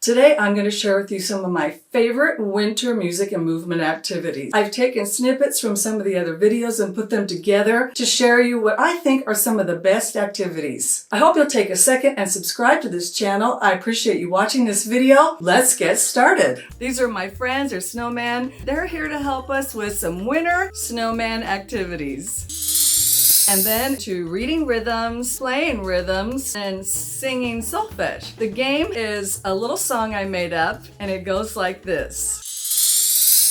Today I'm going to share with you some of my favorite winter music and movement activities. I've taken snippets from some of the other videos and put them together to share you what I think are some of the best activities. I hope you'll take a second and subscribe to this channel. I appreciate you watching this video. Let's get started. These are my friends, they're Snowman. They're here to help us with some winter snowman activities. And then to reading rhythms, playing rhythms, and singing solfege. The game is a little song I made up, and it goes like this.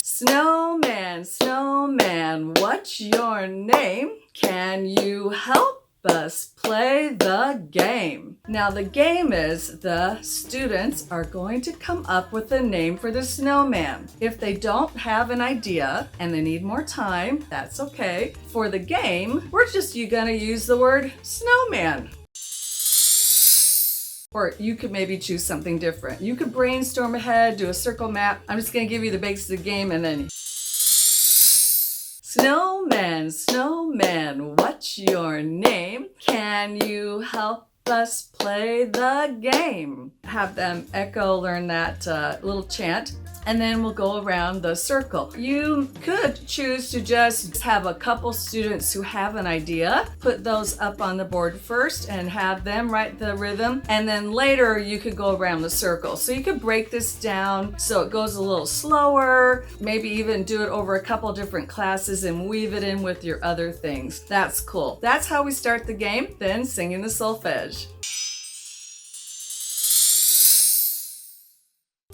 Snowman, snowman, what's your name? Can you help us play the game? Now the game is the students are going to come up with a name for the snowman. If they don't have an idea and they need more time, that's okay. For the game, we're just gonna use the word snowman. Or you could maybe choose something different. You could brainstorm ahead, do a circle map. I'm just gonna give you the basics of the game and then Snowman, snowman, what's your name? Can you help us play the game? Have them learn that little chant, and then we'll go around the circle. You could choose to just have a couple students who have an idea, put those up on the board first and have them write the rhythm, and then later you could go around the circle. So you could break this down so it goes a little slower, maybe even do it over a couple different classes and weave it in with your other things. That's cool. That's how we start the game, then singing the solfege.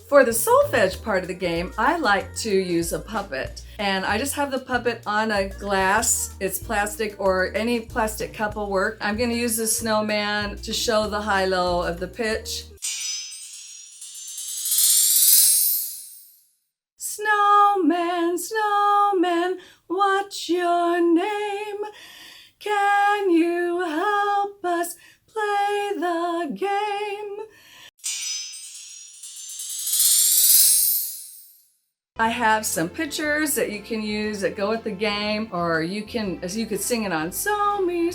For the solfege part of the game, I like to use a puppet. And I just have the puppet on a glass. It's plastic or any plastic cup will work. I'm going to use the snowman to show the high-low of the pitch. Snowman, snowman, what's your name? Can you help us play the game? I have some pictures that you can use that go with the game, or you could sing it on so me.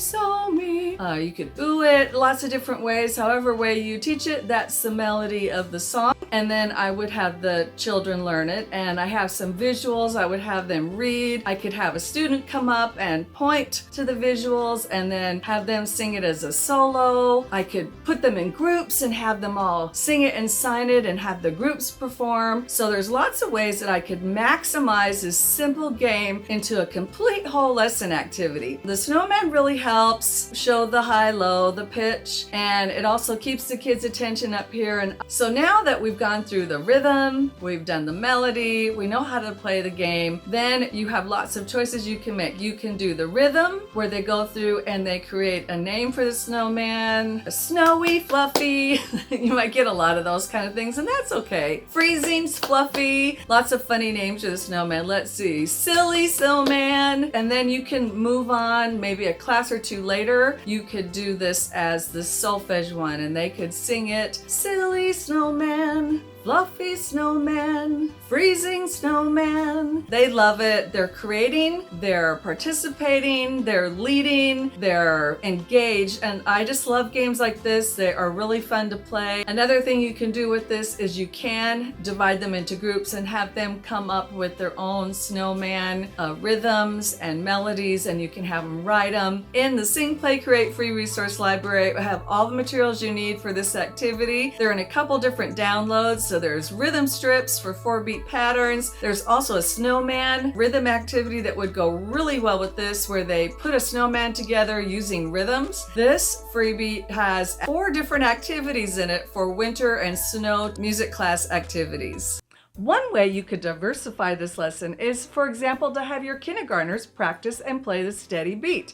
You could ooh it, lots of different ways. However way you teach it, that's the melody of the song. And then I would have the children learn it, and I have some visuals I would have them read. I could have a student come up and point to the visuals and then have them sing it as a solo. I could put them in groups and have them all sing it and sign it and have the groups perform. So there's lots of ways that I could maximize this simple game into a complete whole lesson activity. The snowman really helps show the high-low, the pitch, and it also keeps the kids' attention up here. And so now that we've gone through the rhythm, we've done the melody, we know how to play the game, then you have lots of choices you can make. You can do the rhythm where they go through and they create a name for the snowman, a snowy, fluffy. You might get a lot of those kind of things, and that's okay. Freezing, fluffy, lots of funny names for the snowman. Let's see, silly snowman. And then you can move on, maybe a class or two later, you could do this as the solfege one and they could sing it. Silly snowman, fluffy snowman, freezing snowman. They love it. They're creating, they're participating, they're leading, they're engaged, and I just love games like this. They are really fun to play. Another thing you can do with this is you can divide them into groups and have them come up with their own snowman rhythms and melodies, and you can have them write them. In the Sing, Play, Create free resource library, I have all the materials you need for this activity. They're in a couple different downloads. So there's rhythm strips for 4-beat patterns. There's also a snowman rhythm activity that would go really well with this, where they put a snowman together using rhythms. This freebie has 4 different activities in it for winter and snow music class activities. One way you could diversify this lesson is, for example, to have your kindergartners practice and play the steady beat.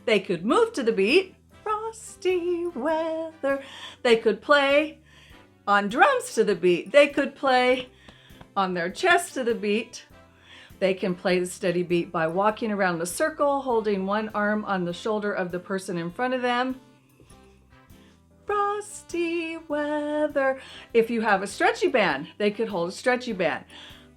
They could move to the beat, frosty weather. They could play on drums to the beat. They could play on their chest to the beat. They can play the steady beat by walking around the circle, holding one arm on the shoulder of the person in front of them. Frosty weather. If you have a stretchy band, they could hold a stretchy band.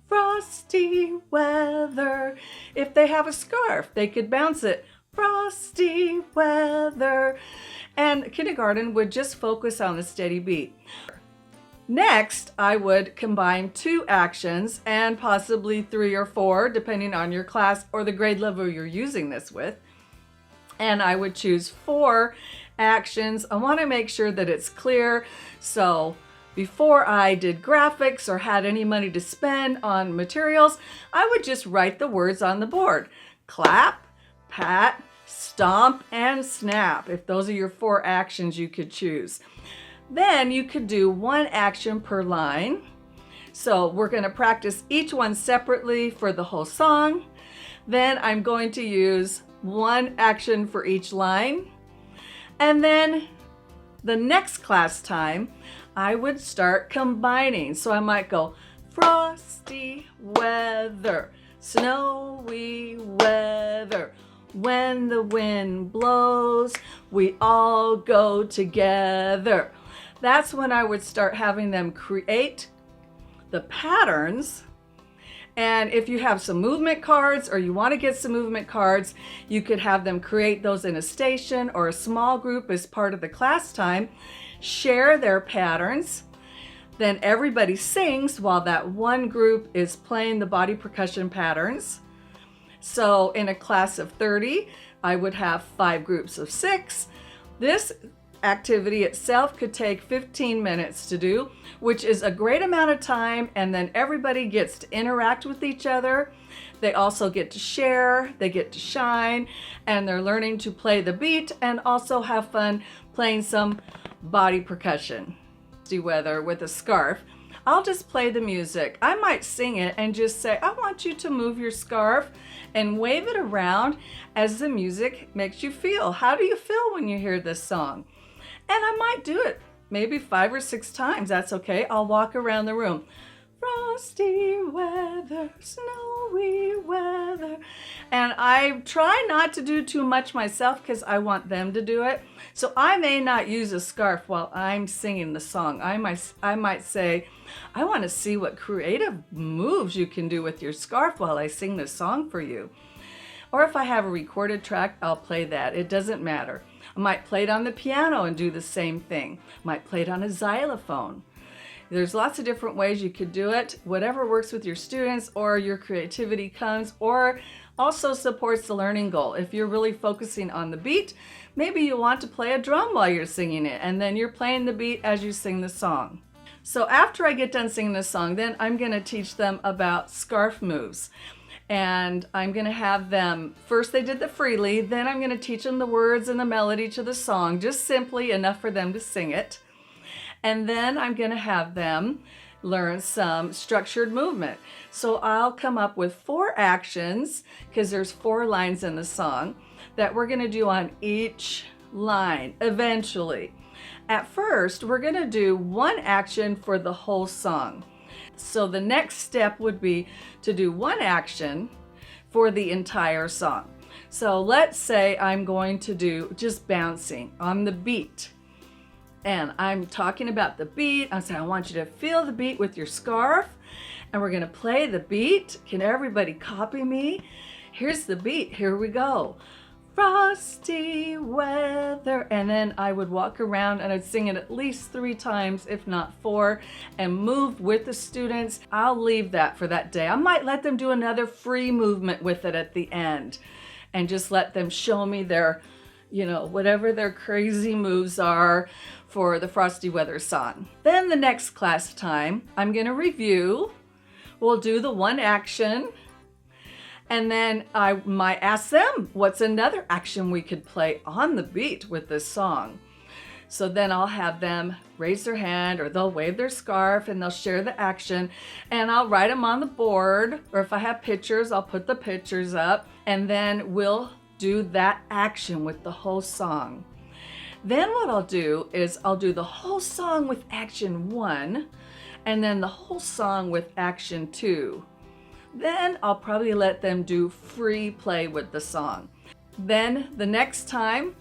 Frosty weather. If they have a scarf, they could bounce it. Frosty weather. And kindergarten would just focus on the steady beat. Next, I would combine 2 actions and possibly 3 or 4, depending on your class or the grade level you're using this with. And I would choose 4 actions. I want to make sure that it's clear. So before I did graphics or had any money to spend on materials, I would just write the words on the board. Clap, pat, stomp, and snap. If those are your 4 actions you could choose. Then you could do 1 action per line. So we're going to practice each one separately for the whole song. Then I'm going to use 1 action for each line. And then the next class time, I would start combining. So I might go frosty weather, snowy weather. When the wind blows, we all go together. That's when I would start having them create the patterns. And if you have some movement cards or you want to get some movement cards, you could have them create those in a station or a small group as part of the class time, share their patterns. Then everybody sings while that one group is playing the body percussion patterns. So in a class of 30, I would have 5 groups of 6. This activity itself could take 15 minutes to do, which is a great amount of time, and then everybody gets to interact with each other. They also get to share, they get to shine, and they're learning to play the beat and also have fun playing some body percussion. Weather with a scarf. I'll just play the music. I might sing it and just say, I want you to move your scarf and wave it around as the music makes you feel. How do you feel when you hear this song? And I might do it maybe 5 or 6 times. That's okay. I'll walk around the room. Frosty weather, snowy weather. And I try not to do too much myself because I want them to do it. So I may not use a scarf while I'm singing the song. I might say, I want to see what creative moves you can do with your scarf while I sing this song for you. Or if I have a recorded track, I'll play that. It doesn't matter. I might play it on the piano and do the same thing. I might play it on a xylophone. There's lots of different ways you could do it. Whatever works with your students or your creativity comes, or also supports the learning goal. If you're really focusing on the beat, maybe you want to play a drum while you're singing it, and then you're playing the beat as you sing the song. So after I get done singing the song, then I'm going to teach them about scarf moves. And I'm going to have them, first they did the freely, then I'm going to teach them the words and the melody to the song, just simply enough for them to sing it. And then I'm going to have them learn some structured movement. So I'll come up with 4 actions, because there's 4 lines in the song, that we're going to do on each line eventually. At first, we're going to do 1 action for the whole song. So the next step would be to do 1 action for the entire song. So let's say I'm going to do just bouncing on the beat. And I'm talking about the beat. I'm saying I want you to feel the beat with your scarf. And we're going to play the beat. Can everybody copy me? Here's the beat. Here we go. Frosty weather. And then I would walk around and I'd sing it at least 3 times, if not 4, and move with the students. I'll leave that for that day. I might let them do another free movement with it at the end and just let them show me their, whatever their crazy moves are for the Frosty Weather song. Then the next class time, I'm going to review. We'll do the 1 action. And then I might ask them, what's another action we could play on the beat with this song? So then I'll have them raise their hand, or they'll wave their scarf and they'll share the action, and I'll write them on the board, or if I have pictures, I'll put the pictures up, and then we'll do that action with the whole song. Then what I'll do is I'll do the whole song with action 1, and then the whole song with action 2. Then I'll probably let them do free play with the song. Then the next time,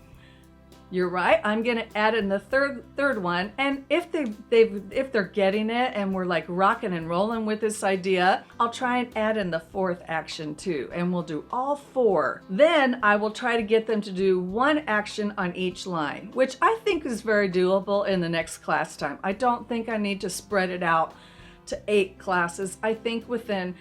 You're right. I'm gonna add in the third one, and if they're getting it and we're like rocking and rolling with this idea, I'll try and add in the fourth action too, and we'll do all 4. Then I will try to get them to do 1 action on each line, which I think is very doable in the next class time. I don't think I need to spread it out to 8 classes. I think within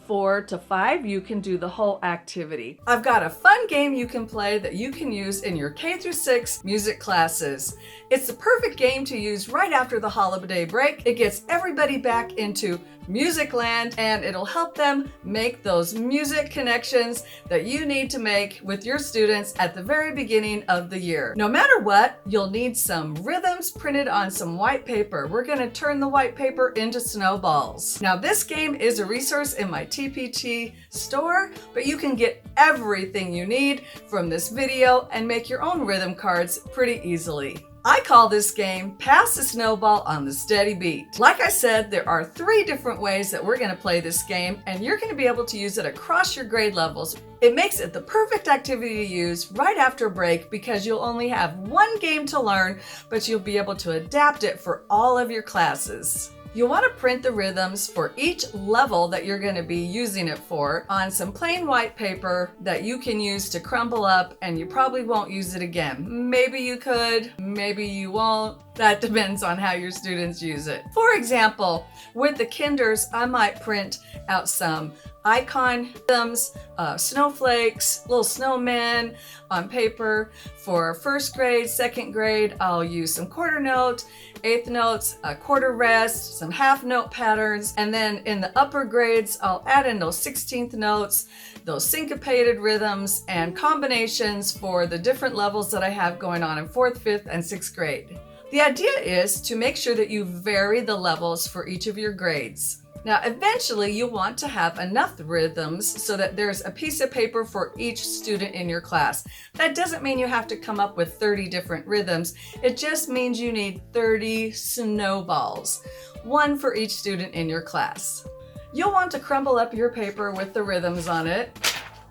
4 to 5, you can do the whole activity. I've got a fun game you can play that you can use in your K through 6 music classes. It's the perfect game to use right after the holiday break. It gets everybody back into music land, and it'll help them make those music connections that you need to make with your students at the very beginning of the year. No matter what, you'll need some rhythms printed on some white paper. We're going to turn the white paper into snowballs. Now, this game is a resource in my TPT store, but you can get everything you need from this video and make your own rhythm cards pretty easily. I call this game Pass the Snowball on the Steady Beat. Like I said, there are 3 different ways that we're going to play this game, and you're going to be able to use it across your grade levels. It makes it the perfect activity to use right after break because you'll only have 1 game to learn, but you'll be able to adapt it for all of your classes. You'll want to print the rhythms for each level that you're going to be using it for on some plain white paper that you can use to crumble up, and you probably won't use it again. Maybe you could, maybe you won't. That depends on how your students use it. For example, with the kinders, I might print out some icon rhythms, snowflakes, little snowmen on paper. For 1st grade, 2nd grade, I'll use some quarter note, 8th notes, a quarter rest, some half note patterns, and then in the upper grades, I'll add in those 16th notes, those syncopated rhythms, and combinations for the different levels that I have going on in 4th, 5th, and 6th grade. The idea is to make sure that you vary the levels for each of your grades. Now, eventually you'll want to have enough rhythms so that there's a piece of paper for each student in your class. That doesn't mean you have to come up with 30 different rhythms. It just means you need 30 snowballs, 1 for each student in your class. You'll want to crumble up your paper with the rhythms on it.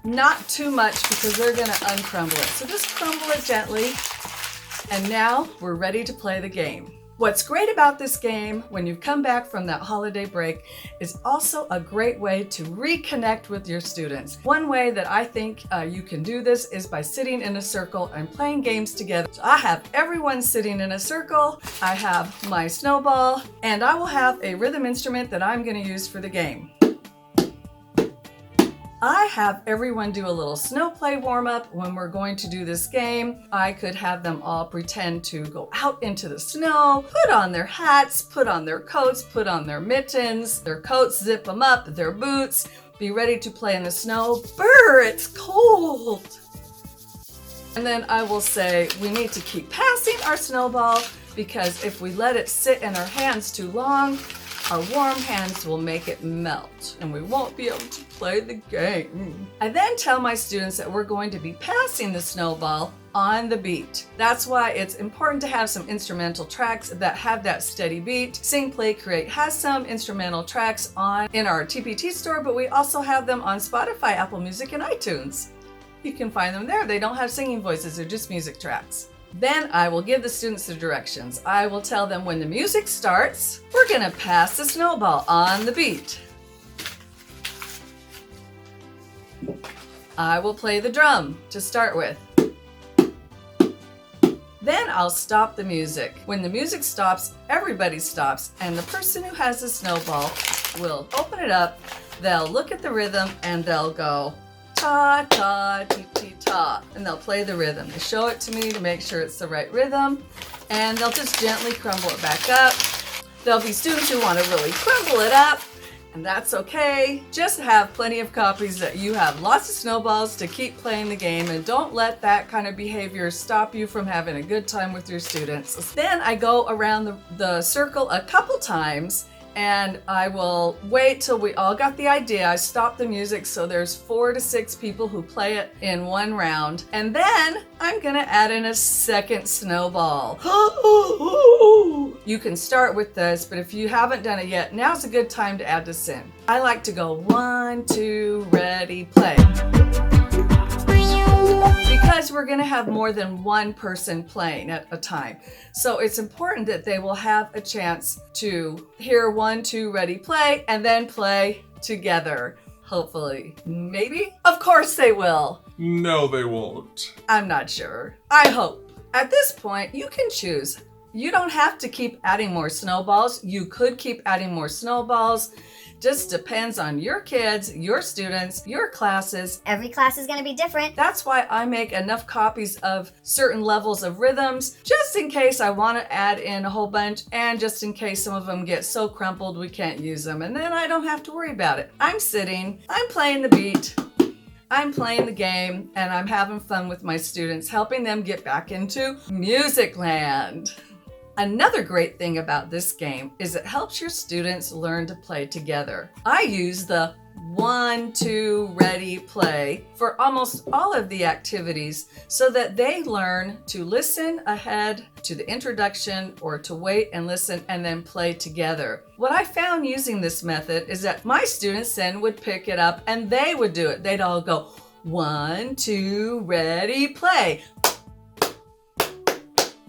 Not too much because they're going to uncrumble it. So just crumble it gently. And now we're ready to play the game. What's great about this game when you've come back from that holiday break is also a great way to reconnect with your students. One way that I think you can do this is by sitting in a circle and playing games together. So I have everyone sitting in a circle, I have my snowball, and I will have a rhythm instrument that I'm going to use for the game. I have everyone do a little snow play warm-up when we're going to do this game. I could have them all pretend to go out into the snow, put on their hats, put on their coats, put on their mittens, their coats, zip them up, their boots, be ready to play in the snow. Brr, it's cold. And then I will say we need to keep passing our snowball because if we let it sit in our hands too long, our warm hands will make it melt and we won't be able to play the game. I then tell my students that we're going to be passing the snowball on the beat. That's why it's important to have some instrumental tracks that have that steady beat. Sing, Play, Create has some instrumental tracks in our TPT store, but we also have them on Spotify, Apple Music, and iTunes. You can find them there. They don't have singing voices, they're just music tracks. Then I will give the students the directions. I will tell them when the music starts, we're gonna pass the snowball on the beat. I will play the drum to start with. Then I'll stop the music. When the music stops, everybody stops, and the person who has the snowball will open it up, they'll look at the rhythm, and they'll go, ta, ta, ti, ti, ta, and they'll play the rhythm. They show it to me to make sure it's the right rhythm, and they'll just gently crumble it back up. There'll be students who want to really crumble it up, and that's okay. Just have plenty of copies that you have lots of snowballs to keep playing the game, and don't let that kind of behavior stop you from having a good time with your students. Then I go around the circle a couple times, and I will wait till we all got the idea. I stop the music so there's 4 to 6 people who play it in one round. And then I'm gonna add in a second snowball. You can start with this, but if you haven't done it yet, now's a good time to add this in. I like to go 1, 2, ready, play. because we're going to have more than one person playing at a time. So it's important that they will have a chance to hear 1, 2, ready, play, and then play together. Hopefully. Maybe? Of course they will. No, they won't. I'm not sure. I hope. At this point, you can choose. You don't have to keep adding more snowballs. You could keep adding more snowballs. Just depends on your kids, your students, your classes. Every class is going to be different. That's why I make enough copies of certain levels of rhythms, just in case I want to add in a whole bunch, and just in case some of them get so crumpled we can't use them, and then I don't have to worry about it. I'm sitting, I'm playing the beat, I'm playing the game, and I'm having fun with my students, helping them get back into music land. Another great thing about this game is it helps your students learn to play together. I use the 1, 2, ready, play for almost all of the activities so that they learn to listen ahead to the introduction or to wait and listen and then play together. What I found using this method is that my students then would pick it up and they would do it. They'd all go 1, 2, ready, play.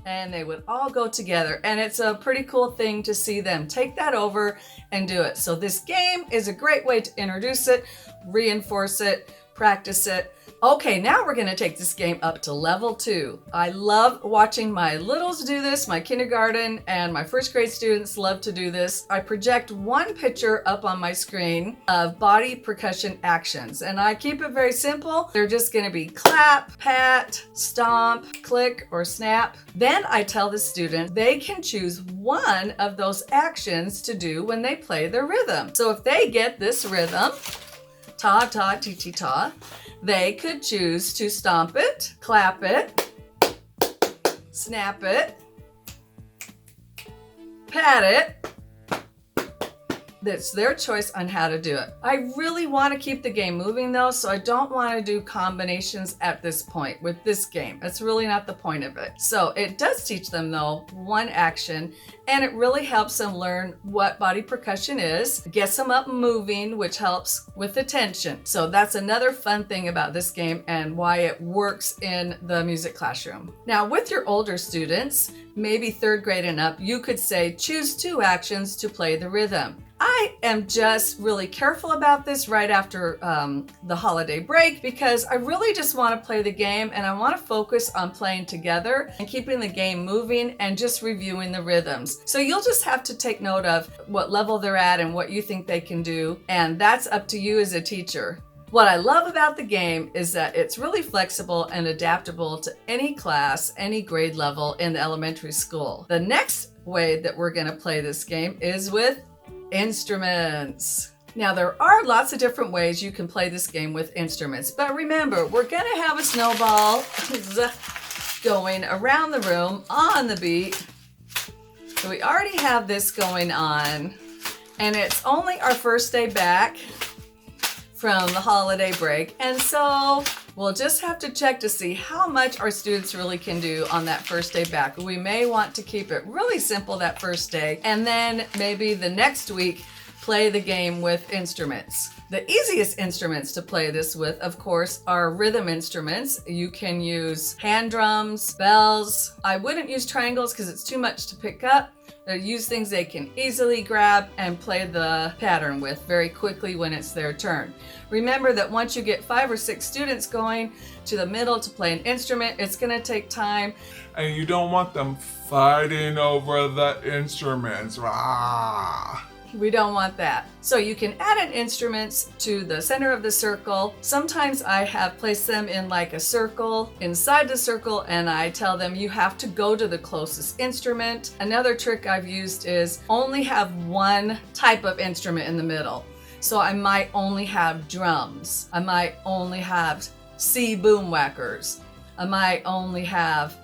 And they would all go together. And it's a pretty cool thing to see them take that over and do it. So this game is a great way to introduce it, reinforce it, practice it. Okay, now we're gonna take this game up to level 2. I love watching my littles do this. My kindergarten and my first grade students love to do this. I project one picture up on my screen of body percussion actions, and I keep it very simple. They're just gonna be clap, pat, stomp, click, or snap. Then I tell the student they can choose one of those actions to do when they play their rhythm. So if they get this rhythm, ta, ta, ti, ti, ta, they could choose to stomp it, clap it, snap it, pat it. It's their choice on how to do it. I really want to keep the game moving though, so I don't want to do combinations at this point with this game. That's really not the point of it. So it does teach them though one action, and it really helps them learn what body percussion is, gets them up moving, which helps with attention. So that's another fun thing about this game and why it works in the music classroom. Now with your older students, maybe 3rd grade and up, you could say choose 2 actions to play the rhythm. I am just really careful about this right after the holiday break because I really just want to play the game and I want to focus on playing together and keeping the game moving and just reviewing the rhythms. So you'll just have to take note of what level they're at and what you think they can do, and that's up to you as a teacher. What I love about the game is that it's really flexible and adaptable to any class, any grade level in the elementary school. The next way that we're going to play this game is with instruments. Now there are lots of different ways you can play this game with instruments, but remember, we're going to have a snowball going around the room on the beat. So we already have this going on, and it's only our first day back from the holiday break, and so we'll just have to check to see how much our students really can do on that first day back. We may want to keep it really simple that first day, and then maybe the next week play the game with instruments. The easiest instruments to play this with, of course, are rhythm instruments. You can use hand drums, bells. I wouldn't use triangles because it's too much to pick up. Use things they can easily grab and play the pattern with very quickly when it's their turn. Remember that once you get 5 or 6 students going to the middle to play an instrument, it's going to take time. And you don't want them fighting over the instruments. Rah! We don't want that. So you can add in instruments to the center of the circle. Sometimes I have placed them in like a circle inside the circle, and I tell them you have to go to the closest instrument. Another trick I've used is only have one type of instrument in the middle. So I might only have drums. I might only have C boom whackers. I might only have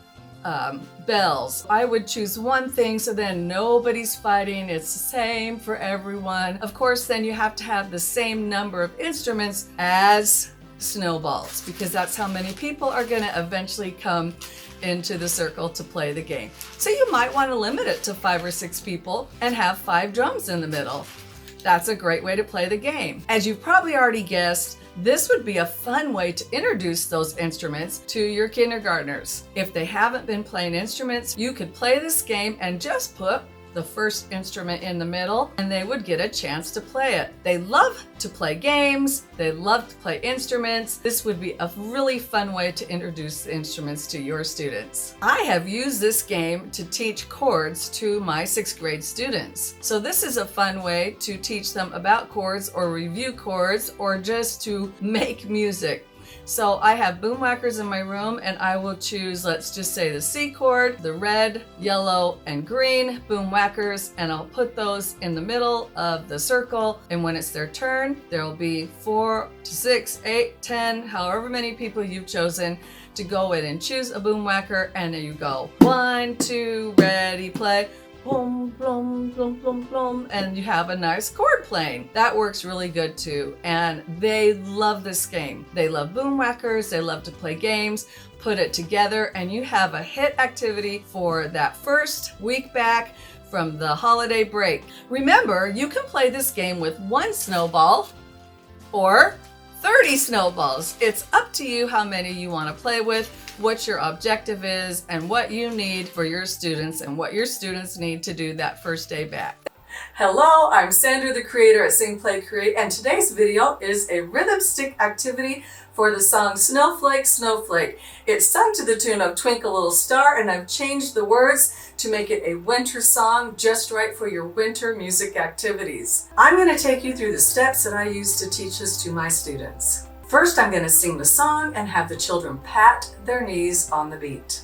bells. I would choose one thing so then nobody's fighting. It's the same for everyone. Of course, then you have to have the same number of instruments as snowballs because that's how many people are going to eventually come into the circle to play the game. So you might want to limit it to 5 or 6 people and have 5 drums in the middle. That's a great way to play the game. As you've probably already guessed, this would be a fun way to introduce those instruments to your kindergartners. If they haven't been playing instruments, you could play this game and just put the first instrument in the middle and they would get a chance to play it. They love to play games. They love to play instruments. This would be a really fun way to introduce the instruments to your students. I have used this game to teach chords to my 6th grade students. So this is a fun way to teach them about chords or review chords or just to make music. So I have boom whackers in my room and I will choose, let's just say the C chord, the red, yellow, and green boom whackers, and I'll put those in the middle of the circle. And when it's their turn, there will be 4 to 6, 8, 10, however many people you've chosen to go in and choose a boom whacker, and there you go. 1, 2, ready, play. Boom, boom, boom, boom, boom, and you have a nice chord playing. That works really good too, and they love this game. They love boom whackers, they love to play games. Put it together and you have a hit activity for that first week back from the holiday break. Remember, you can play this game with 1 snowball or 30 snowballs. It's up to you how many you want to play with, what your objective is, and what you need for your students and what your students need to do that first day back. Hello, I'm Sandra, the creator at Sing, Play, Create, and today's video is a rhythm stick activity for the song Snowflake, Snowflake. It's sung to the tune of Twinkle Little Star, and I've changed the words to make it a winter song just right for your winter music activities. I'm going to take you through the steps that I use to teach this to my students. First, I'm going to sing the song and have the children pat their knees on the beat.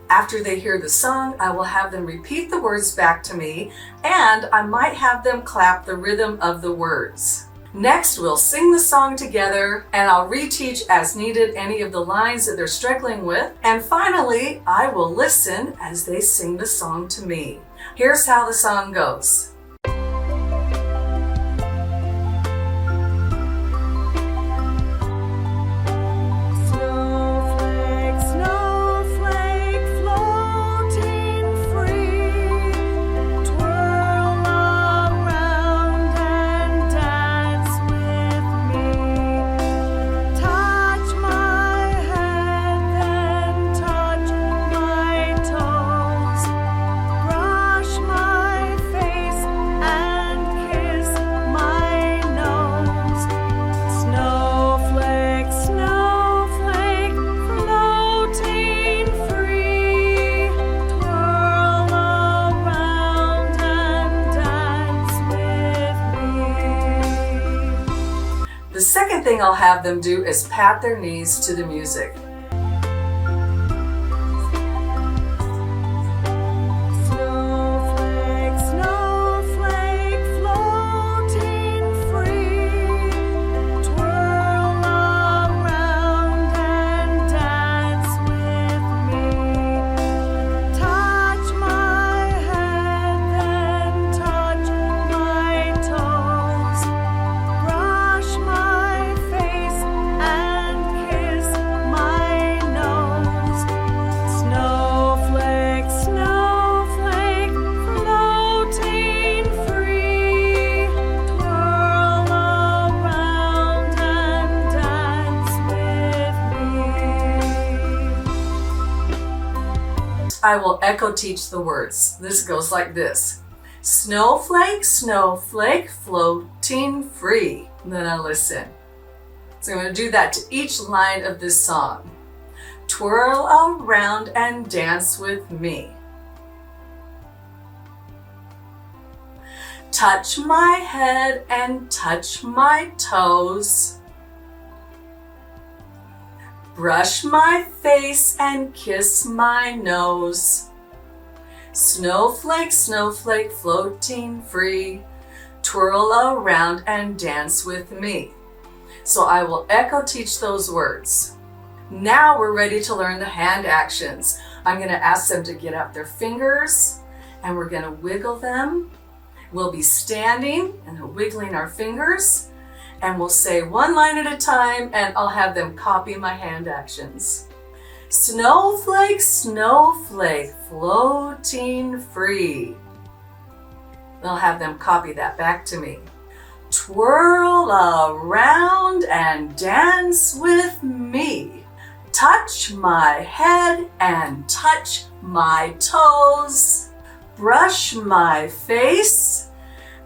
After they hear the song, I will have them repeat the words back to me, and I might have them clap the rhythm of the words. Next, we'll sing the song together, and I'll reteach as needed any of the lines that they're struggling with. And finally, I will listen as they sing the song to me. Here's how the song goes. The second thing I'll have them do is pat their knees to the music. I will echo teach the words. This goes like this. Snowflake, snowflake, floating free. And then I listen. So I'm going to do that to each line of this song. Twirl around and dance with me. Touch my head and touch my toes. Brush my face and kiss my nose. Snowflake, snowflake, floating free. Twirl around and dance with me. So I will echo teach those words. Now we're ready to learn the hand actions. I'm going to ask them to get out their fingers and we're going to wiggle them. We'll be standing and wiggling our fingers. And we'll say one line at a time, and I'll have them copy my hand actions. Snowflake, snowflake, floating free. I'll have them copy that back to me. Twirl around and dance with me. Touch my head and touch my toes. Brush my face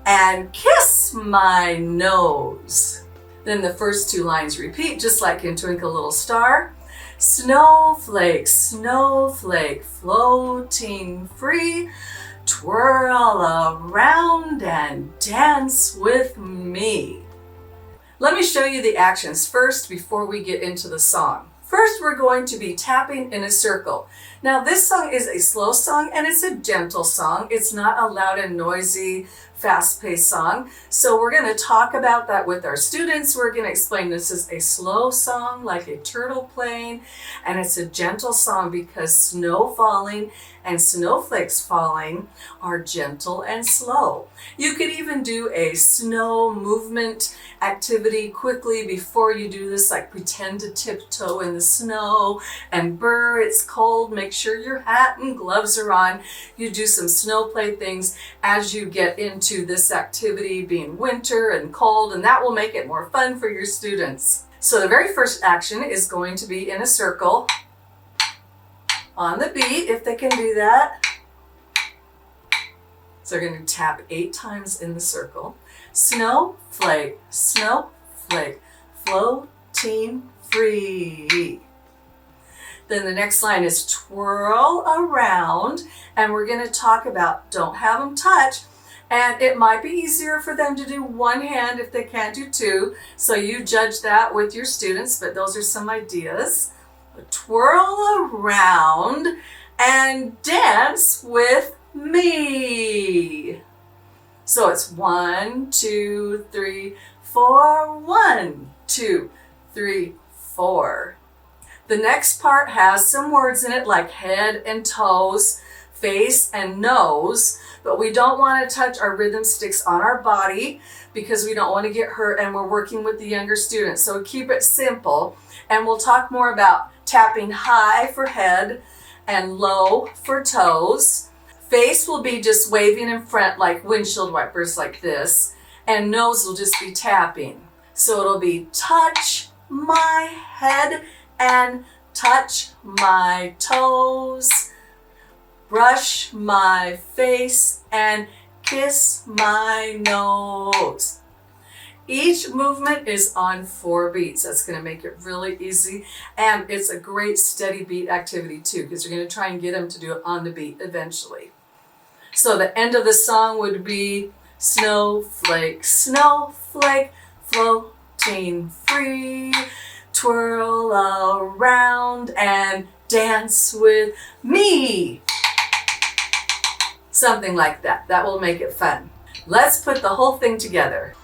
and kiss my nose. Then the first two lines repeat, just like in Twinkle Little Star. Snowflake, snowflake, floating free. Twirl around and dance with me. Let me show you the actions first before we get into the song. First, we're going to be tapping in a circle. Now, this song is a slow song and it's a gentle song. It's not a loud and noisy, fast-paced song. So we're going to talk about that with our students. We're going to explain this is a slow song like a turtle playing, and it's a gentle song because snow falling and snowflakes falling are gentle and slow. You could even do a snow movement activity quickly before you do this, like pretend to tiptoe in the snow and burr, it's cold, make sure your hat and gloves are on. You do some snow play things as you get into this activity being winter and cold, and that will make it more fun for your students. So the very first action is going to be in a circle on the beat, if they can do that. So they're going to tap 8 times in the circle. Snowflake, snowflake, floating free. Then the next line is twirl around, and we're going to talk about don't have them touch. And it might be easier for them to do one hand if they can't do 2. So you judge that with your students, but those are some ideas. Twirl around and dance with me. So it's 1, 2, 3, 4. 1, 2, 3, 4. The next part has some words in it like head and toes, face and nose, but we don't want to touch our rhythm sticks on our body because we don't want to get hurt, and we're working with the younger students. So keep it simple, and we'll talk more about tapping high for head and low for toes. Face will be just waving in front like windshield wipers like this, and nose will just be tapping. So it'll be touch my head and touch my toes, brush my face and kiss my nose. Each movement is on 4 beats. That's going to make it really easy, and it's a great steady beat activity too, because you're going to try and get them to do it on the beat eventually. So the end of the song would be snowflake, snowflake, floating free, twirl around and dance with me. Something like that. That will make it fun. Let's put the whole thing together.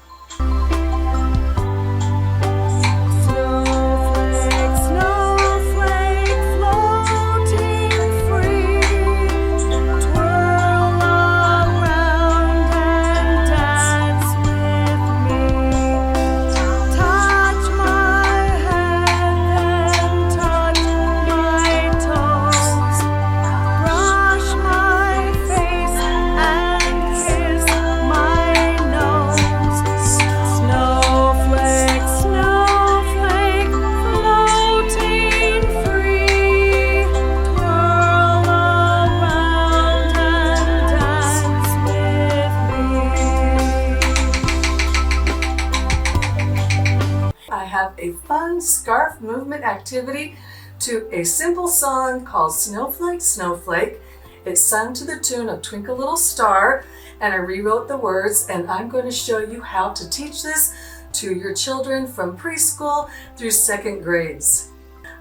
A fun scarf movement activity to a simple song called Snowflake, Snowflake. It's sung to the tune of Twinkle Little Star, and I rewrote the words, and I'm going to show you how to teach this to your children from preschool through 2nd grades.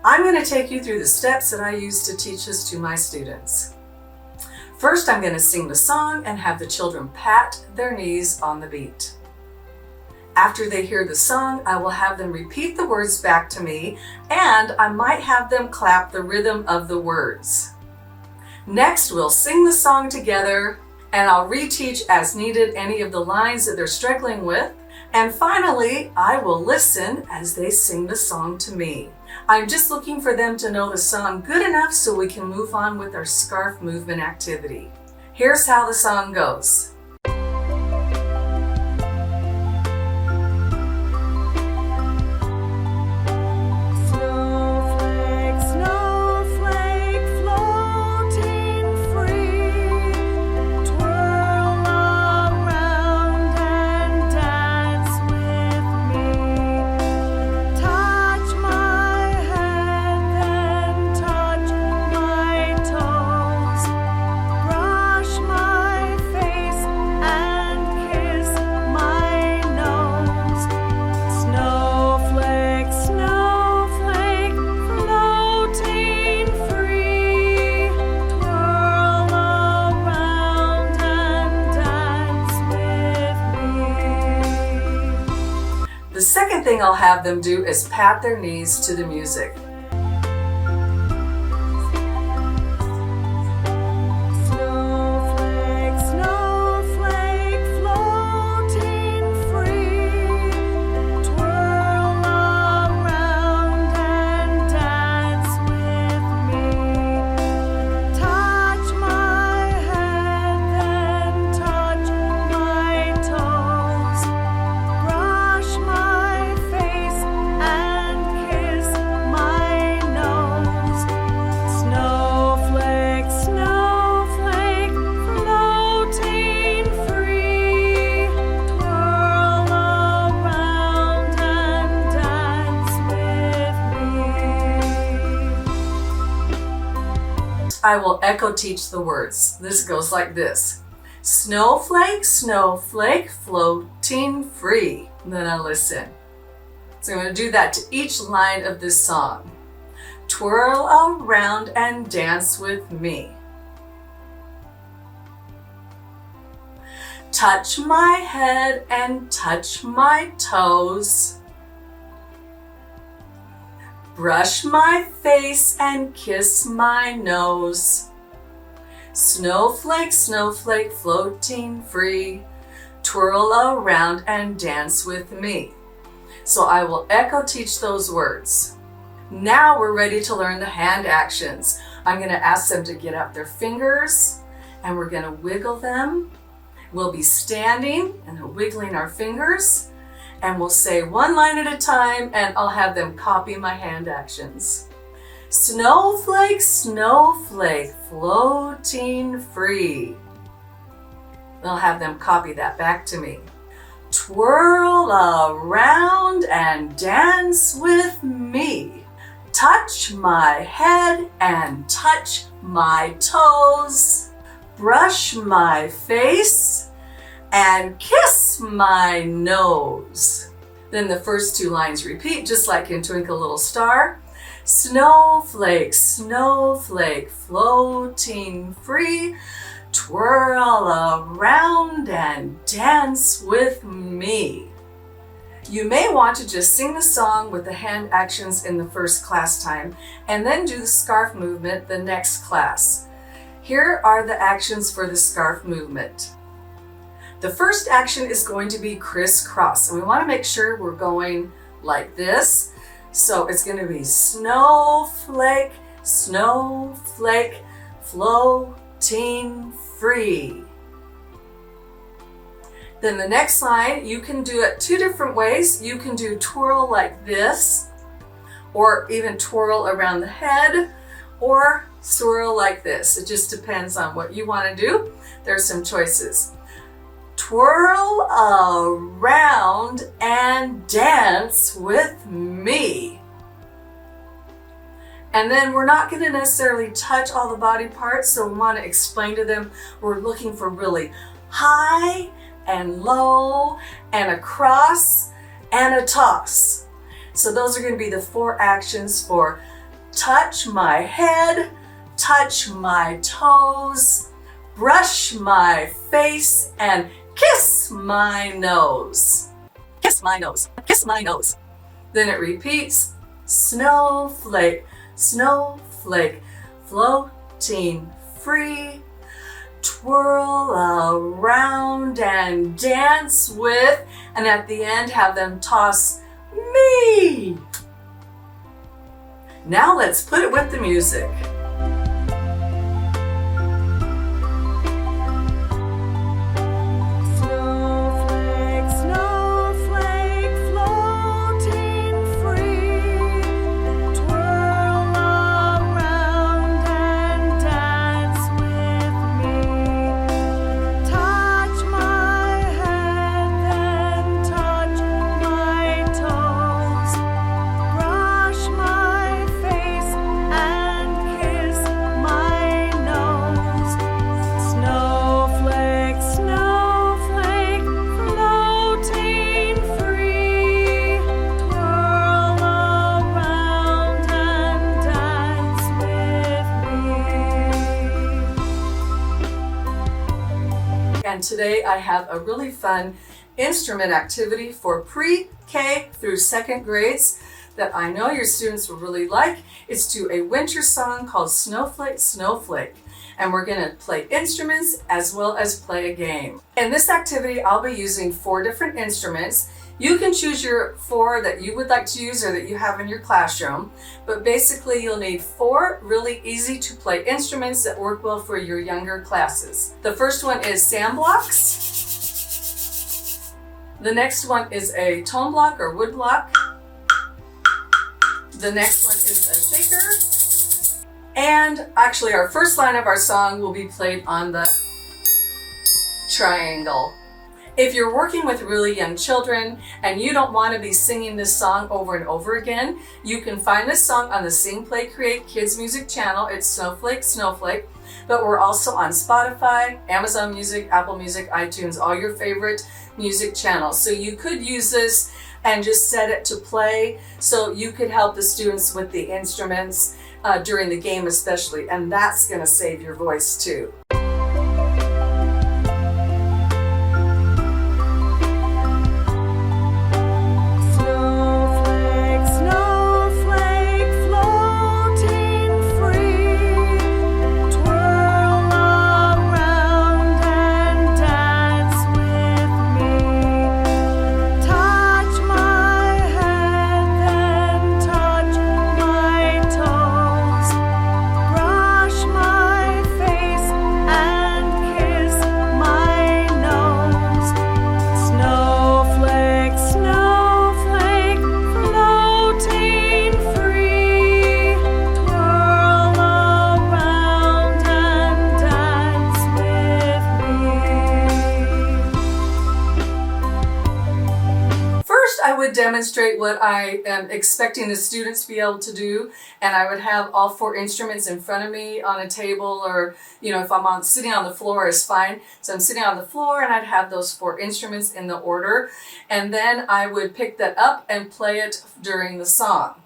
I'm going to take you through the steps that I use to teach this to my students. First, I'm going to sing the song and have the children pat their knees on the beat. After they hear the song, I will have them repeat the words back to me, and I might have them clap the rhythm of the words. Next, we'll sing the song together, and I'll reteach as needed any of the lines that they're struggling with. And finally, I will listen as they sing the song to me. I'm just looking for them to know the song good enough so we can move on with our scarf movement activity. Here's how the song goes. The second thing I'll have them do is pat their knees to the music. I will echo teach the words. This goes like this. Snowflake, snowflake, floating free. And then I listen. So I'm going to do that to each line of this song. Twirl around and dance with me. Touch my head and touch my toes. Brush my face and kiss my nose. Snowflake, snowflake, floating free. Twirl around and dance with me. So I will echo teach those words. Now we're ready to learn the hand actions. I'm going to ask them to get out their fingers and we're going to wiggle them. We'll be standing and wiggling our fingers. And we'll say one line at a time and I'll have them copy my hand actions. Snowflake, snowflake, floating free. I'll have them copy that back to me. Twirl around and dance with me. Touch my head and touch my toes. Brush my face and kiss my nose. Then the first two lines repeat, just like in Twinkle Little Star. Snowflake, snowflake, floating free. Twirl around and dance with me. You may want to just sing the song with the hand actions in the first class time and then do the scarf movement the next class. Here are the actions for the scarf movement. The first action is going to be crisscross, and we want to make sure we're going like this. So it's going to be snowflake, snowflake, floating free. Then the next line, you can do it two different ways. You can do twirl like this, or even twirl around the head, or swirl like this. It just depends on what you want to do. There's some choices. Twirl around and dance with me. And then we're not going to necessarily touch all the body parts, so we want to explain to them we're looking for really high and low and across and a toss. So those are going to be the four actions for touch my head, touch my toes, brush my face, and kiss my nose. Kiss my nose. Kiss my nose. Then it repeats. Snowflake, snowflake, floating free. Twirl around and dance with, and at the end have them toss me. Now let's put it with the music. And today I have a really fun instrument activity for pre-K through second grades that I know your students will really like. It's to a winter song called Snowflake, Snowflake. And we're going to play instruments as well as play a game. In this activity, I'll be using 4 different instruments. You can choose your 4 that you would like to use or that you have in your classroom, but basically you'll need 4 really easy to play instruments that work well for your younger classes. The first one is sand blocks. The next one is a tone block or wood block. The next one is a shaker. And actually our first line of our song will be played on the triangle. If you're working with really young children and you don't want to be singing this song over and over again, you can find this song on the Sing, Play, Create Kids Music channel. It's Snowflake, Snowflake. But we're also on Spotify, Amazon Music, Apple Music, iTunes, all your favorite music channels. So you could use this and just set it to play so you could help the students with the instruments during the game especially, and that's going to save your voice too. Demonstrate what I am expecting the students to be able to do, and I would have all 4 instruments in front of me on a table, or if I'm sitting on the floor is fine. So I'm sitting on the floor and I'd have those 4 instruments in the order, and then I would pick that up and play it during the song.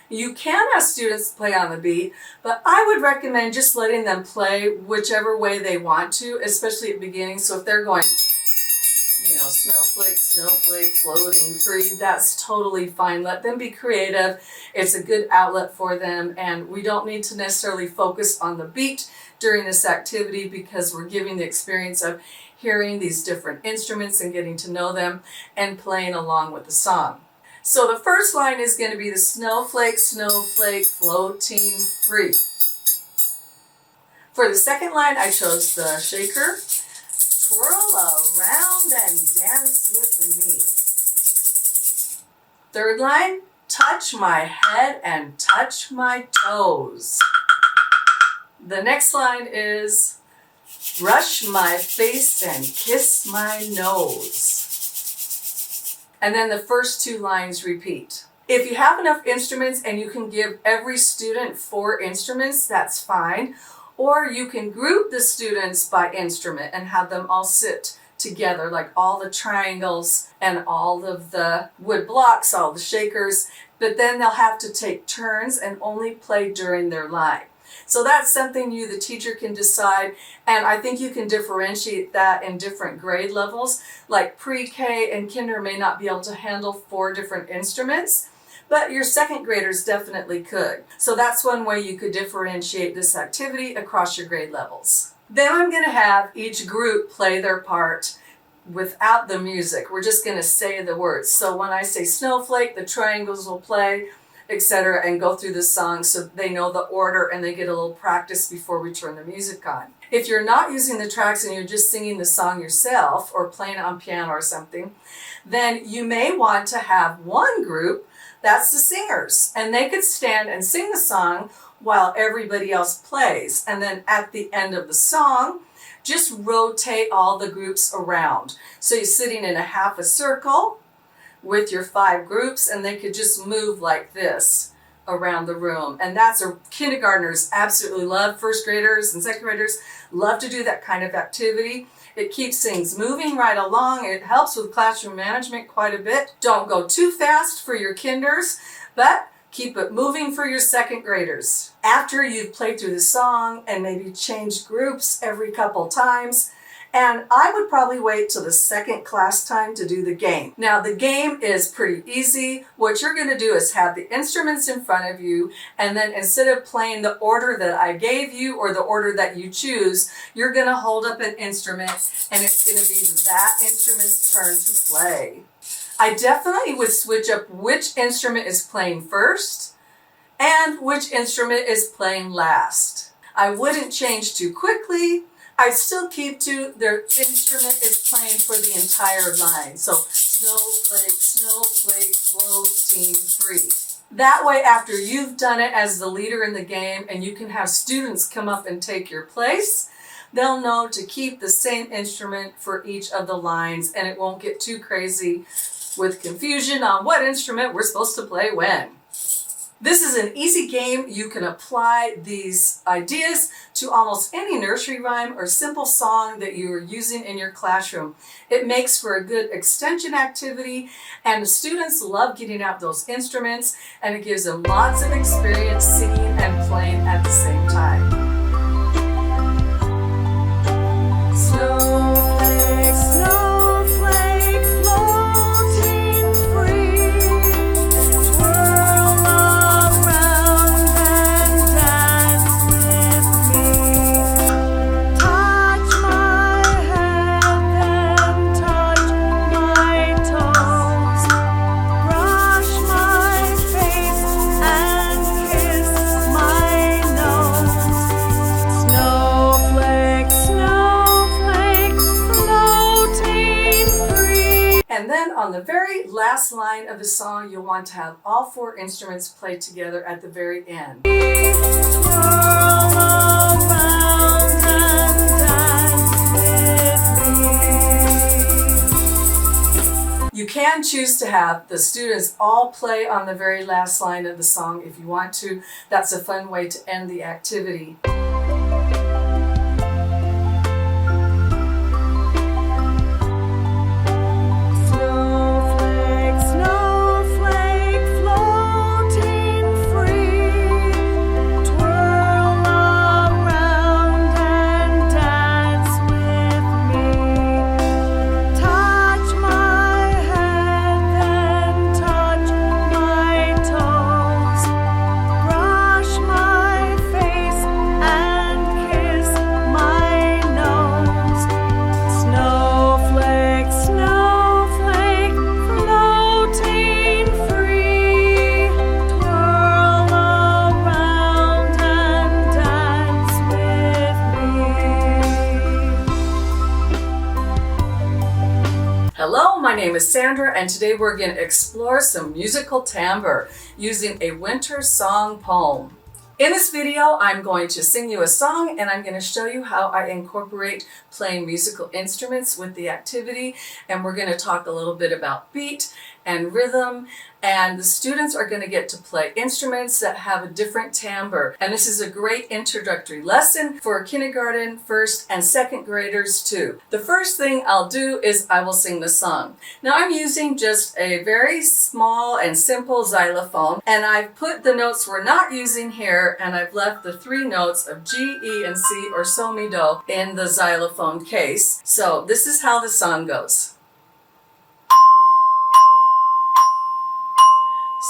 You can have students play on the beat, but I would recommend just letting them play whichever way they want to, especially at the beginning. So if they're going snowflake, snowflake, floating free, that's totally fine. Let them be creative. It's a good outlet for them, and we don't need to necessarily focus on the beat during this activity because we're giving the experience of hearing these different instruments and getting to know them and playing along with the song. So the first line is going to be the snowflake, snowflake, floating free. For the second line, I chose the shaker. Twirl around and dance with me. Third line, touch my head and touch my toes. The next line is brush my face and kiss my nose. And then the first 2 lines repeat. If you have enough instruments and you can give every student 4 instruments, that's fine. Or you can group the students by instrument and have them all sit together, like all the triangles and all of the wood blocks, all the shakers, but then they'll have to take turns and only play during their line. So that's something you, the teacher, can decide, and I think you can differentiate that in different grade levels. Like pre-K and kinder may not be able to handle 4 different instruments, but your second graders definitely could. So that's one way you could differentiate this activity across your grade levels. Then I'm going to have each group play their part without the music. We're just going to say the words. So when I say snowflake, the triangles will play, etc., and go through the song so they know the order and they get a little practice before we turn the music on. If you're not using the tracks and you're just singing the song yourself or playing it on piano or something, then you may want to have one group that's the singers, and they could stand and sing the song while everybody else plays. And then at the end of the song, just rotate all the groups around. So you're sitting in a half a circle with your 5 groups, and they could just move like this around the room. And that's kindergartners absolutely love, first graders and second graders love to do that kind of activity. It keeps things moving right along. It helps with classroom management quite a bit. Don't go too fast for your kinders, but keep it moving for your second graders. After you've played through the song and maybe changed groups every couple times And I would probably wait till the second class time to do the game. Now the game is pretty easy. What you're going to do is have the instruments in front of you, and then instead of playing the order that I gave you or the order that you choose, you're going to hold up an instrument and it's going to be that instrument's turn to play. I definitely would switch up which instrument is playing first and which instrument is playing last. I wouldn't change too quickly. I'd still keep to their instrument is playing for the entire line. So snowflake, snowflake, floating free. That way, after you've done it as the leader in the game and you can have students come up and take your place, they'll know to keep the same instrument for each of the lines, and it won't get too crazy with confusion on what instrument we're supposed to play when. This is an easy game. You can apply these ideas to almost any nursery rhyme or simple song that you are using in your classroom. It makes for a good extension activity, and the students love getting out those instruments, and it gives them lots of experience singing and playing at the same time. Snowflake, snowflake, floating free, twirl around and dance with me. Touch my head, then touch my toes. Brush my face and kiss my nose. Snowflake, snowflake, floating free. And then on the very last line of the song, you'll want to have all four instruments play together at the very end. Twirl around and dance with me. You can choose to have the students all play on the very last line of the song if you want to. That's a fun way to end the activity. Snowflake, snowflake, floating free, twirl around and dance with me. Touch my head, then touch my toes. Brush my face and kiss my nose. Snowflake, snowflake, floating free, twirl around and dance with me. Hello, my name is Sandra, and today we're going to explore some musical timbre using a winter song poem. In this video, I'm going to sing you a song, and I'm going to show you how I incorporate playing musical instruments with the activity, and we're going to talk a little bit about beat and rhythm, and the students are going to get to play instruments that have a different timbre. And this is a great introductory lesson for kindergarten, first, and second graders too. The first thing I'll do is I will sing the song. Now I'm using just a very small and simple xylophone, and I've put the notes we're not using here, and I've left the three notes of G, E, and C, or sol, mi, do, in the xylophone case. So this is how the song goes.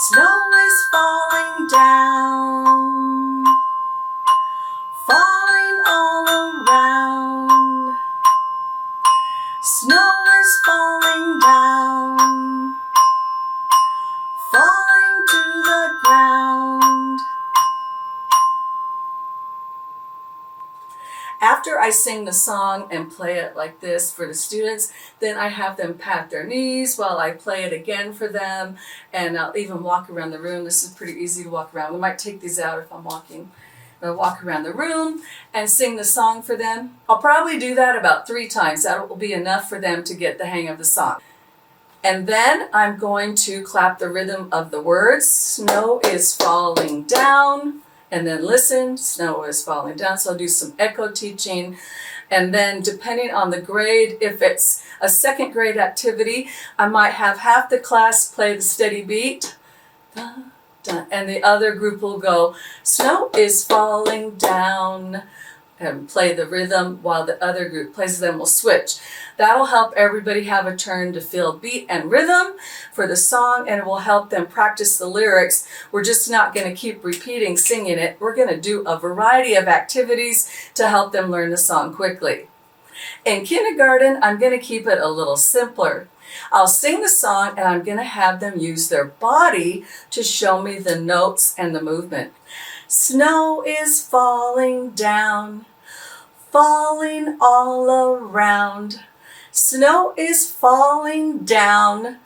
Snow is falling down, falling all around. Snow is falling down, falling to the ground. After I sing the song and play it like this for the students, then I have them pat their knees while I play it again for them, and I'll even walk around the room. This is pretty easy to walk around. We might take these out if I'm walking. I'll walk around the room and sing the song for them. I'll probably do that about 3 times. That will be enough for them to get the hang of the song. And then I'm going to clap the rhythm of the words. Snow is falling down. And then listen, snow is falling down. So I'll do some echo teaching. And then depending on the grade, if it's a second grade activity, I might have half the class play the steady beat. Dun, dun, and the other group will go, snow is falling down, and play the rhythm while the other group plays, then we'll switch. That'll help everybody have a turn to feel beat and rhythm for the song, and it will help them practice the lyrics. We're just not going to keep repeating singing it. We're going to do a variety of activities to help them learn the song quickly. In kindergarten, I'm going to keep it a little simpler. I'll sing the song and I'm going to have them use their body to show me the notes and the movement. Snow is falling down, falling all around. Snow is falling down,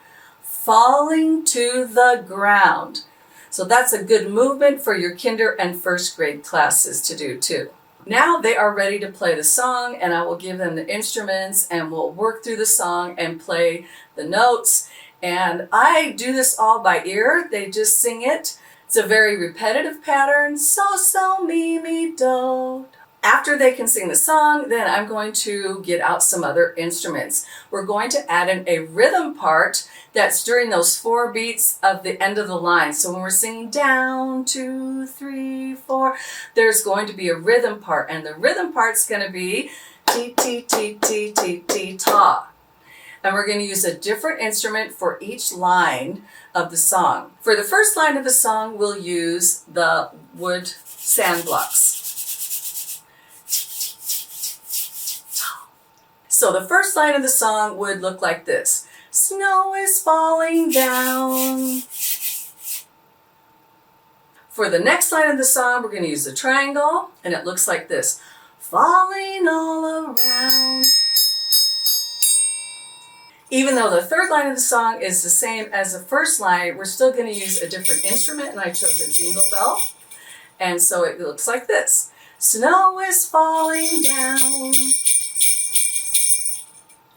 falling to the ground. So that's a good movement for your kinder and first grade classes to do too. Now they are ready to play the song, and I will give them the instruments and we'll work through the song and play the notes. And I do this all by ear. They just sing it. It's a very repetitive pattern. So, so, mi, mi, do. After they can sing the song, then I'm going to get out some other instruments. We're going to add in a rhythm part that's during those 4 beats of the end of the line. So when we're singing down, 2, 3, 4, there's going to be a rhythm part, and the rhythm part's going to be ti, ti, ti, ti, ti, ti, ta. And we're going to use a different instrument for each line of the song. For the first line of the song, we'll use the wood sand blocks. So the first line of the song would look like this. Snow is falling down. For the next line of the song, we're going to use the triangle, and it looks like this. Falling all around. Even though the third line of the song is the same as the first line, we're still going to use a different instrument, and I chose a jingle bell. And so it looks like this. Snow is falling down.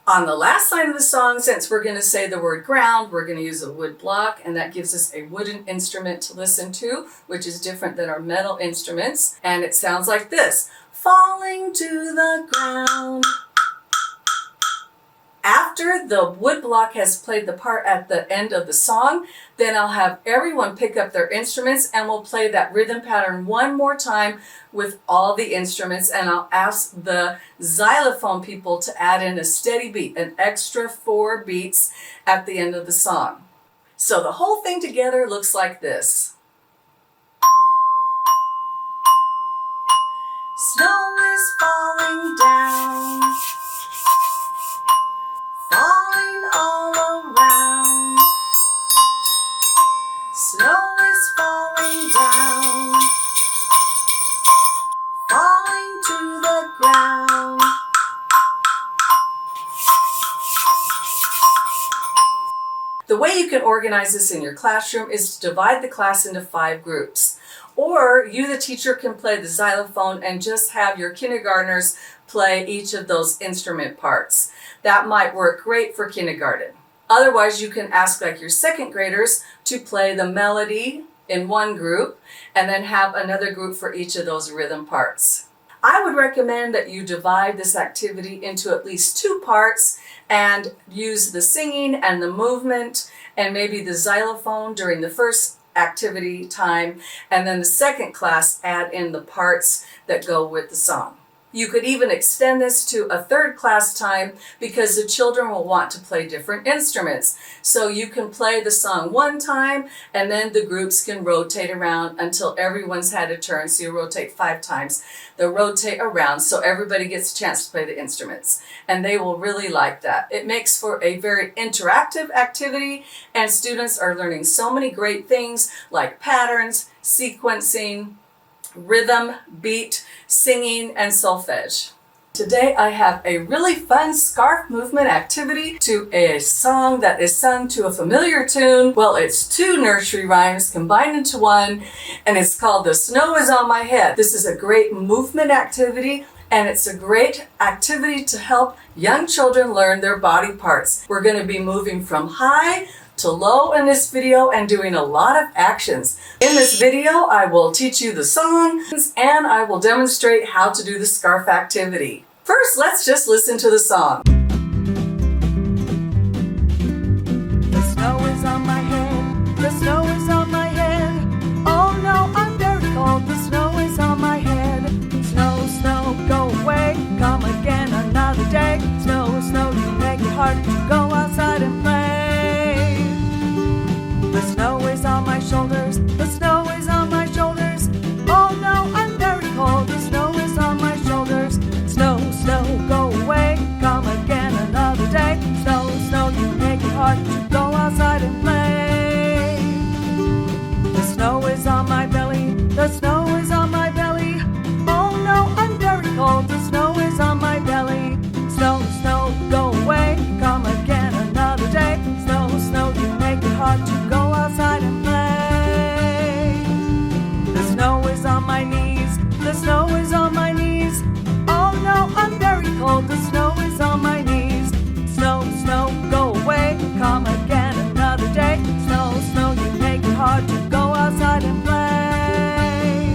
On the last line of the song, since we're going to say the word ground, we're going to use a wood block, and that gives us a wooden instrument to listen to, which is different than our metal instruments. And it sounds like this. Falling to the ground. After the wood block has played the part at the end of the song, then I'll have everyone pick up their instruments and we'll play that rhythm pattern one more time with all the instruments, and I'll ask the xylophone people to add in a steady beat, an extra 4 beats at the end of the song. So the whole thing together looks like this. Snow is falling down, falling all around. Snow is falling down, falling to the ground. The way you can organize this in your classroom is to divide the class into 5 groups. Or you, the teacher, can play the xylophone and just have your kindergartners play each of those instrument parts. That might work great for kindergarten. Otherwise, you can ask like your second graders to play the melody in one group and then have another group for each of those rhythm parts. I would recommend that you divide this activity into at least 2 parts and use the singing and the movement and maybe the xylophone during the first activity time, and then the second class add in the parts that go with the song. You could even extend this to a 3rd class time because the children will want to play different instruments. So you can play the song one time and then the groups can rotate around until everyone's had a turn. So you rotate 5 times. They'll rotate around so everybody gets a chance to play the instruments. And they will really like that. It makes for a very interactive activity, and students are learning so many great things like patterns, sequencing, rhythm, beat, singing, and solfege. Today I have a really fun scarf movement activity to a song that is sung to a familiar tune. Well, it's 2 nursery rhymes combined into one, and it's called The Snow Is On My Head. This is a great movement activity, and it's a great activity to help young children learn their body parts. We're going to be moving from high to low in this video and doing a lot of actions. In this video, I will teach you the songs and I will demonstrate how to do the scarf activity. First, let's just listen to the song. The snow is on my head, the snow is on my head. Oh no, I'm very cold, the snow is on my head. Snow, snow, outside and play. The snow is on my belly, the snow is on my belly. Oh no, I'm very cold, the snow is on my belly. Snow, snow, go away, come again another day. Snow, snow, you make it hard to go outside and play. The snow is on my knees, the snow is on my knees. Oh no, I'm very cold, the snow is on my knees. Snow, snow, go away, come again another day. Snow, snow, you make it hard to go outside and play.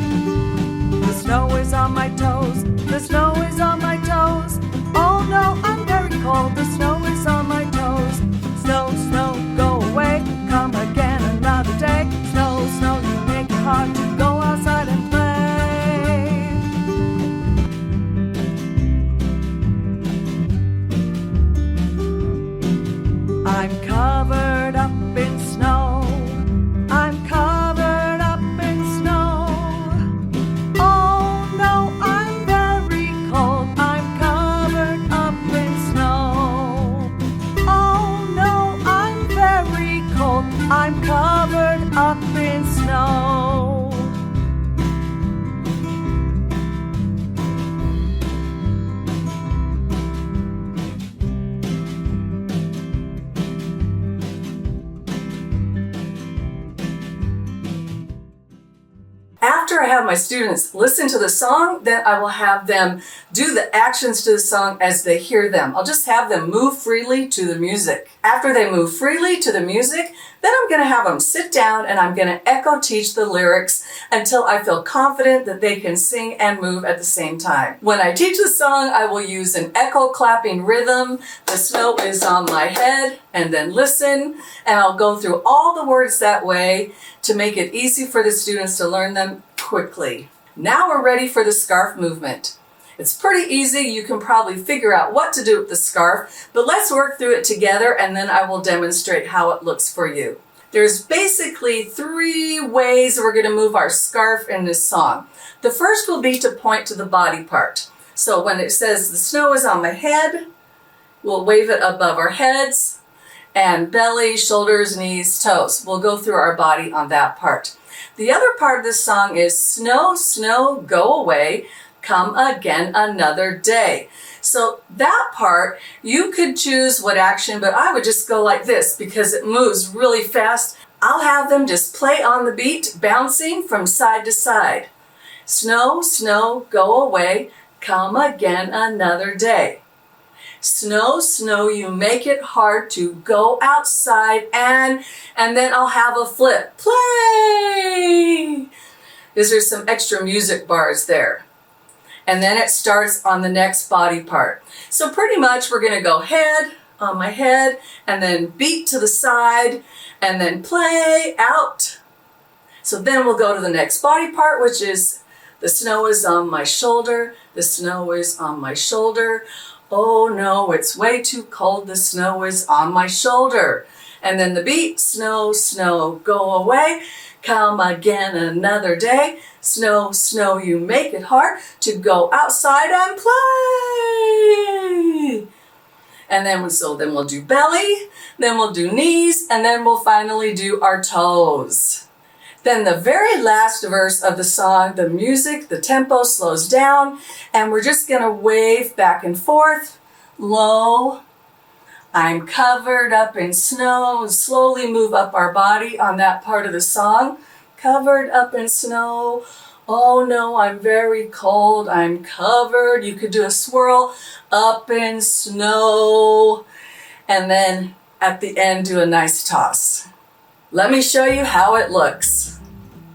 The snow is on my toes, the snow is on my toes. Oh no, I'm very cold, the snow is on my toes. Snow, snow, go away, come again another day. Snow, snow, you make it hard to go outside and play. I'm covered up in snow. I'm covered up in snow. Oh no, I'm very cold. I'm covered up in snow. Oh no, I'm very cold. I'm covered up in snow. After I have my students listen to the song, then I will have them do the actions to the song as they hear them. I'll just have them move freely to the music. After they move freely to the music, then I'm going to have them sit down and I'm going to echo teach the lyrics until I feel confident that they can sing and move at the same time. When I teach the song, I will use an echo clapping rhythm. The snow is on my head, and then listen, and I'll go through all the words that way to make it easy for the students to learn them quickly. Now we're ready for the scarf movement. It's pretty easy. You can probably figure out what to do with the scarf, but let's work through it together and then I will demonstrate how it looks for you. There's basically 3 ways we're going to move our scarf in this song. The first will be to point to the body part. So when it says the snow is on my head, we'll wave it above our heads, and belly, shoulders, knees, toes. We'll go through our body on that part. The other part of this song is snow, snow, go away, come again another day. So that part, you could choose what action, but I would just go like this because it moves really fast. I'll have them just play on the beat, bouncing from side to side. Snow, snow, go away, come again another day. Snow, snow, you make it hard to go outside, and then I'll have a flip. Play! These are some extra music bars there. And then it starts on the next body part. So pretty much we're going to go head, on my head, and then beat to the side, and then play out. So then we'll go to the next body part, which is the snow is on my shoulder, the snow is on my shoulder. Oh no, it's way too cold, the snow is on my shoulder. And then the beat, snow, snow, go away, come again another day. Snow, snow, you make it hard to go outside and play. And then we'll do belly, then we'll do knees, and then we'll finally do our toes. Then the very last verse of the song, the music, the tempo slows down, and we're just going to wave back and forth, low. I'm covered up in snow, and slowly move up our body on that part of the song. Covered up in snow. Oh no, I'm very cold. I'm covered. You could do a swirl up in snow. And then at the end, do a nice toss. Let me show you how it looks.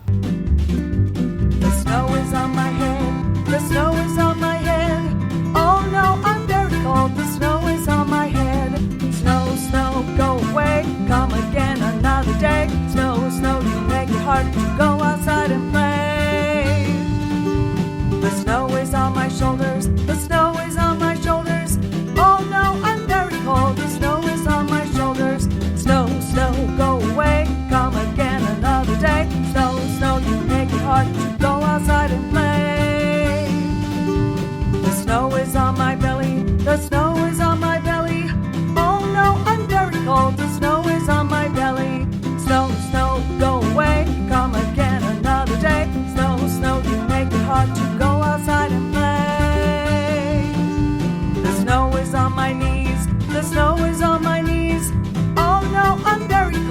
The snow is on my head, the snow is on my head. Oh no, I'm very cold, the snow is on my head. Snow, snow, go away, come again another day. Snow, snow, you make it hard to go outside and play. The snow is on my shoulders, the snow is on my shoulders. Oh no, I'm very cold, the snow is on my shoulders. Snow, snow, go away, come again another day. Snow, snow, you make it hard to go outside and play. The snow is on my belly, the snow is on my belly. Oh no, I'm very cold, the snow is on my belly.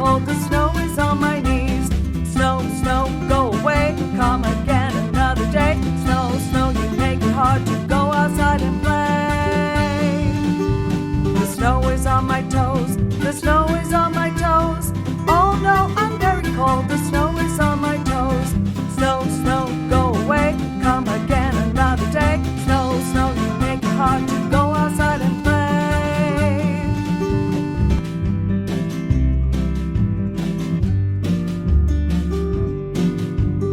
cold, the snow is on my knees. Snow, snow, go away, come again another day. Snow, snow, you make it hard to go outside and play. The snow is on my toes, the snow is on my toes. Oh no, I'm very cold, the snow is on my toes. Snow, snow, go away, come again another day. Snow, snow, you make it hard to go outside and play.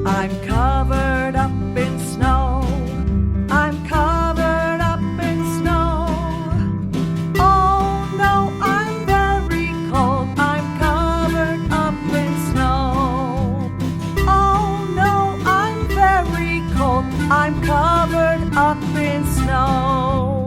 I'm covered up in snow. I'm covered up in snow. Oh no, I'm very cold. I'm covered up in snow. Oh no, I'm very cold. I'm covered up in snow.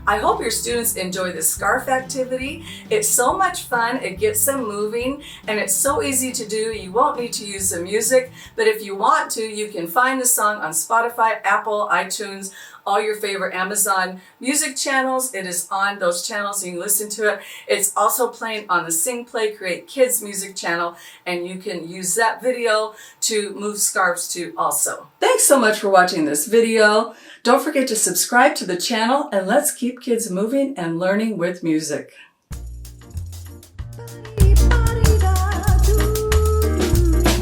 I hope your students enjoy the scarf activity. It's so much fun, it gets them moving, and it's so easy to do. You won't need to use the music, but if you want to, you can find the song on Spotify, Apple, iTunes, all your favorite Amazon music channels. It is on those channels, you can listen to it. It's also playing on the Sing, Play, Create Kids music channel, and you can use that video to move scarves to also. Thanks so much for watching this video. Don't forget to subscribe to the channel, and let's keep kids moving and learning with music.